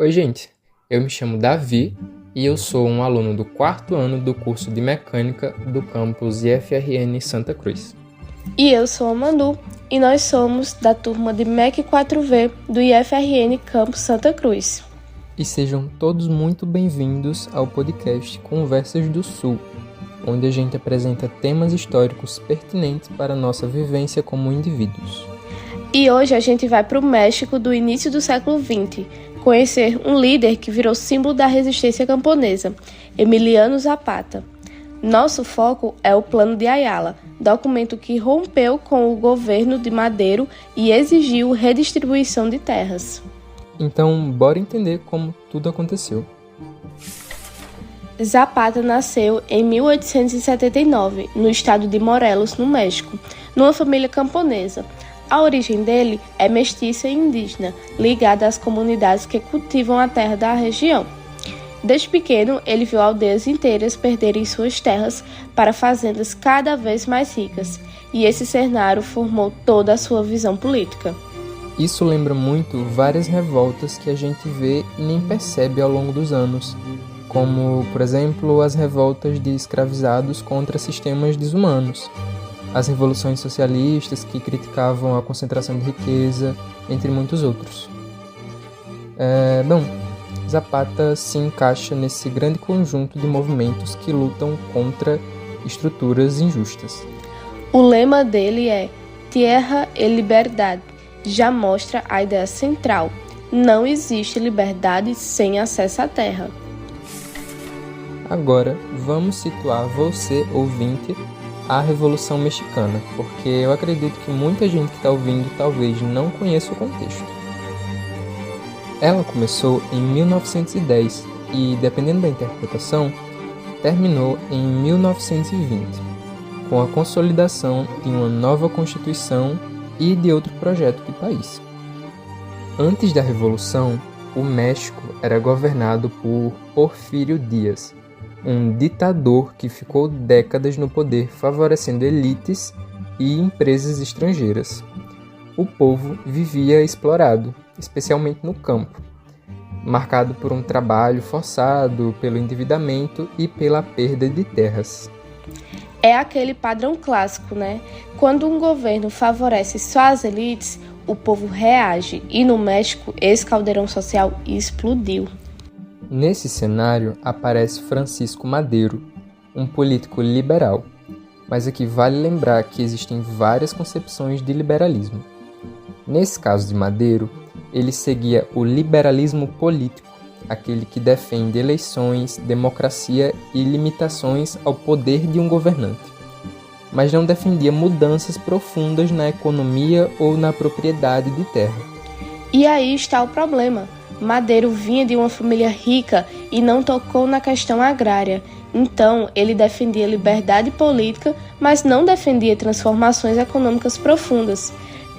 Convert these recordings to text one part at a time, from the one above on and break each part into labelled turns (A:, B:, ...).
A: Oi, gente. Eu me chamo Davi e eu sou um aluno do 4º ano do curso de Mecânica do campus IFRN Santa Cruz.
B: E eu sou a Manu e nós somos da turma de MEC 4V do IFRN Campus Santa Cruz.
A: E sejam todos muito bem-vindos ao podcast Conversas do Sul, onde a gente apresenta temas históricos pertinentes para a nossa vivência como indivíduos.
B: E hoje a gente vai para o México do início do século XX, conhecer um líder que virou símbolo da resistência camponesa, Emiliano Zapata. Nosso foco é o Plano de Ayala, documento que rompeu com o governo de Madero e exigiu redistribuição de terras.
A: Então, bora entender como tudo aconteceu.
B: Zapata nasceu em 1879, no estado de Morelos, no México, numa família camponesa. A origem dele é mestiça e indígena, ligada às comunidades que cultivam a terra da região. Desde pequeno, ele viu aldeias inteiras perderem suas terras para fazendas cada vez mais ricas, e esse cenário formou toda a sua visão política.
A: Isso lembra muito várias revoltas que a gente vê e nem percebe ao longo dos anos, como, por exemplo, as revoltas de escravizados contra sistemas desumanos, as revoluções socialistas que criticavam a concentração de riqueza, entre muitos outros. Zapata se encaixa nesse grande conjunto de movimentos que lutam contra estruturas injustas.
B: O lema dele é Tierra e Liberdade, já mostra a ideia central: não existe liberdade sem acesso à terra.
A: Agora, vamos situar você, ouvinte, à Revolução Mexicana, porque eu acredito que muita gente que está ouvindo talvez não conheça o contexto. Ela começou em 1910 e, dependendo da interpretação, terminou em 1920, com a consolidação de uma nova Constituição e de outro projeto de país. Antes da Revolução, o México era governado por Porfirio Díaz, um ditador que ficou décadas no poder favorecendo elites e empresas estrangeiras. O povo vivia explorado, especialmente no campo, marcado por um trabalho forçado, pelo endividamento e pela perda de terras.
B: É aquele padrão clássico, né? Quando um governo favorece só as elites, o povo reage, e no México esse caldeirão social explodiu.
A: Nesse cenário aparece Francisco Madero, um político liberal, mas aqui vale lembrar que existem várias concepções de liberalismo. Nesse caso de Madero, ele seguia o liberalismo político, aquele que defende eleições, democracia e limitações ao poder de um governante, mas não defendia mudanças profundas na economia ou na propriedade de terra.
B: E aí está o problema. Madero vinha de uma família rica e não tocou na questão agrária. Então, ele defendia liberdade política, mas não defendia transformações econômicas profundas.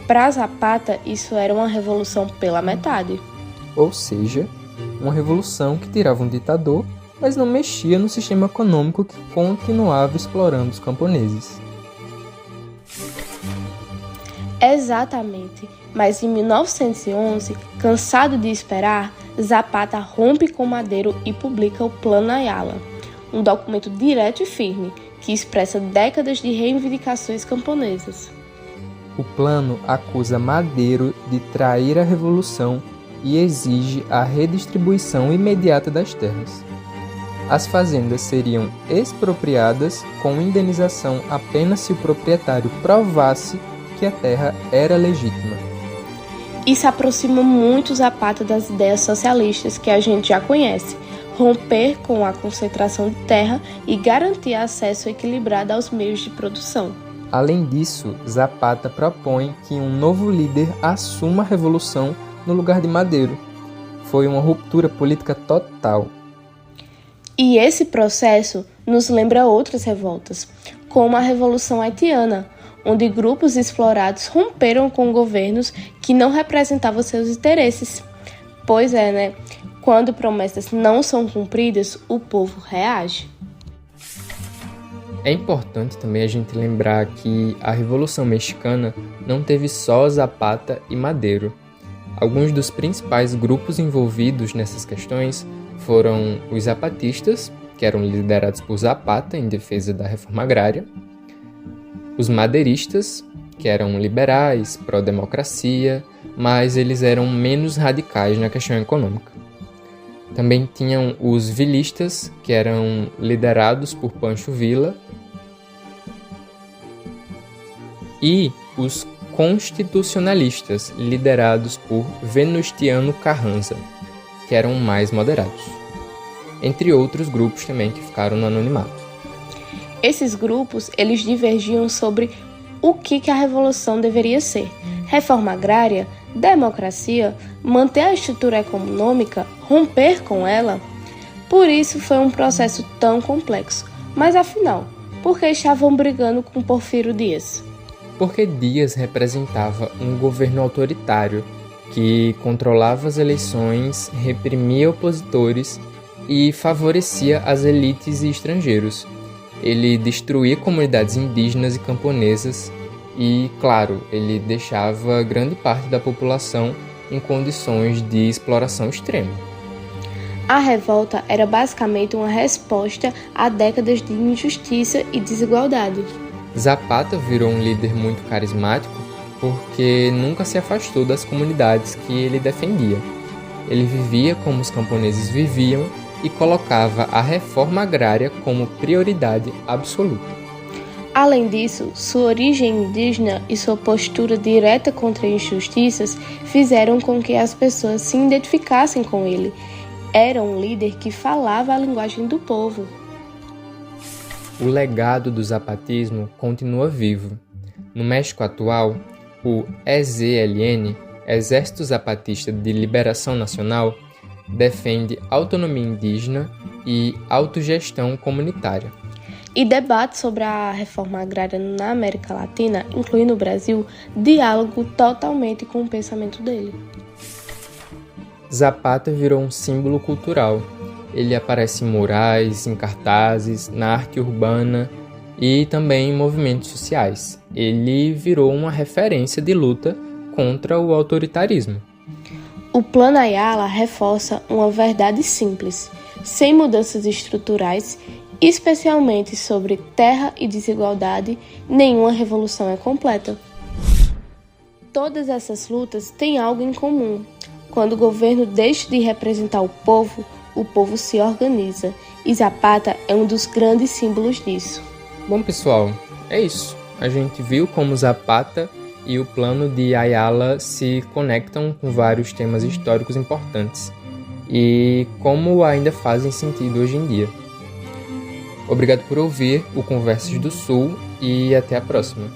B: Para Zapata, isso era uma revolução pela metade.
A: Ou seja, uma revolução que tirava um ditador, mas não mexia no sistema econômico que continuava explorando os camponeses.
B: Exatamente. Mas em 1911, cansado de esperar, Zapata rompe com Madero e publica o Plano Ayala, um documento direto e firme que expressa décadas de reivindicações camponesas.
A: O plano acusa Madero de trair a revolução e exige a redistribuição imediata das terras. As fazendas seriam expropriadas com indenização apenas se o proprietário provasse que a terra era legítima.
B: Isso aproxima muito Zapata das ideias socialistas que a gente já conhece: romper com a concentração de terra e garantir acesso equilibrado aos meios de produção.
A: Além disso, Zapata propõe que um novo líder assuma a revolução no lugar de Madero. Foi uma ruptura política total.
B: E esse processo nos lembra outras revoltas, como a Revolução Haitiana, onde grupos explorados romperam com governos que não representavam seus interesses. Pois é, né? Quando promessas não são cumpridas, o povo reage.
A: É importante também a gente lembrar que a Revolução Mexicana não teve só Zapata e Madero. Alguns dos principais grupos envolvidos nessas questões foram os zapatistas, que eram liderados por Zapata em defesa da reforma agrária, os madeiristas, que eram liberais, pró-democracia, mas eles eram menos radicais na questão econômica. Também tinham os vilistas, que eram liderados por Pancho Villa, e os constitucionalistas, liderados por Venustiano Carranza, que eram mais moderados, entre outros grupos também que ficaram no anonimato.
B: Esses grupos, eles divergiam sobre o que a revolução deveria ser: reforma agrária, democracia, manter a estrutura econômica, romper com ela. Por isso foi um processo tão complexo. Mas afinal, por que estavam brigando com Porfírio Dias?
A: Porque Dias representava um governo autoritário que controlava as eleições, reprimia opositores e favorecia as elites e estrangeiros. Ele destruía comunidades indígenas e camponesas e, claro, ele deixava grande parte da população em condições de exploração extrema.
B: A revolta era basicamente uma resposta a décadas de injustiça e desigualdade.
A: Zapata virou um líder muito carismático porque nunca se afastou das comunidades que ele defendia. Ele vivia como os camponeses viviam e colocava a reforma agrária como prioridade absoluta.
B: Além disso, sua origem indígena e sua postura direta contra injustiças fizeram com que as pessoas se identificassem com ele. Era um líder que falava a linguagem do povo.
A: O legado do zapatismo continua vivo. No México atual, o EZLN, Exército Zapatista de Liberação Nacional, defende autonomia indígena e autogestão comunitária.
B: E debate sobre a reforma agrária na América Latina, incluindo o Brasil, diálogo totalmente com o pensamento dele.
A: Zapata virou um símbolo cultural. Ele aparece em murais, em cartazes, na arte urbana e também em movimentos sociais. Ele virou uma referência de luta contra o autoritarismo.
B: O Plano Ayala reforça uma verdade simples: sem mudanças estruturais, especialmente sobre terra e desigualdade, nenhuma revolução é completa. Todas essas lutas têm algo em comum. Quando o governo deixa de representar o povo se organiza, e Zapata é um dos grandes símbolos disso.
A: Bom, pessoal, é isso. A gente viu como Zapata e o plano de Ayala se conectam com vários temas históricos importantes e como ainda fazem sentido hoje em dia. Obrigado por ouvir o Conversas do Sul e até a próxima.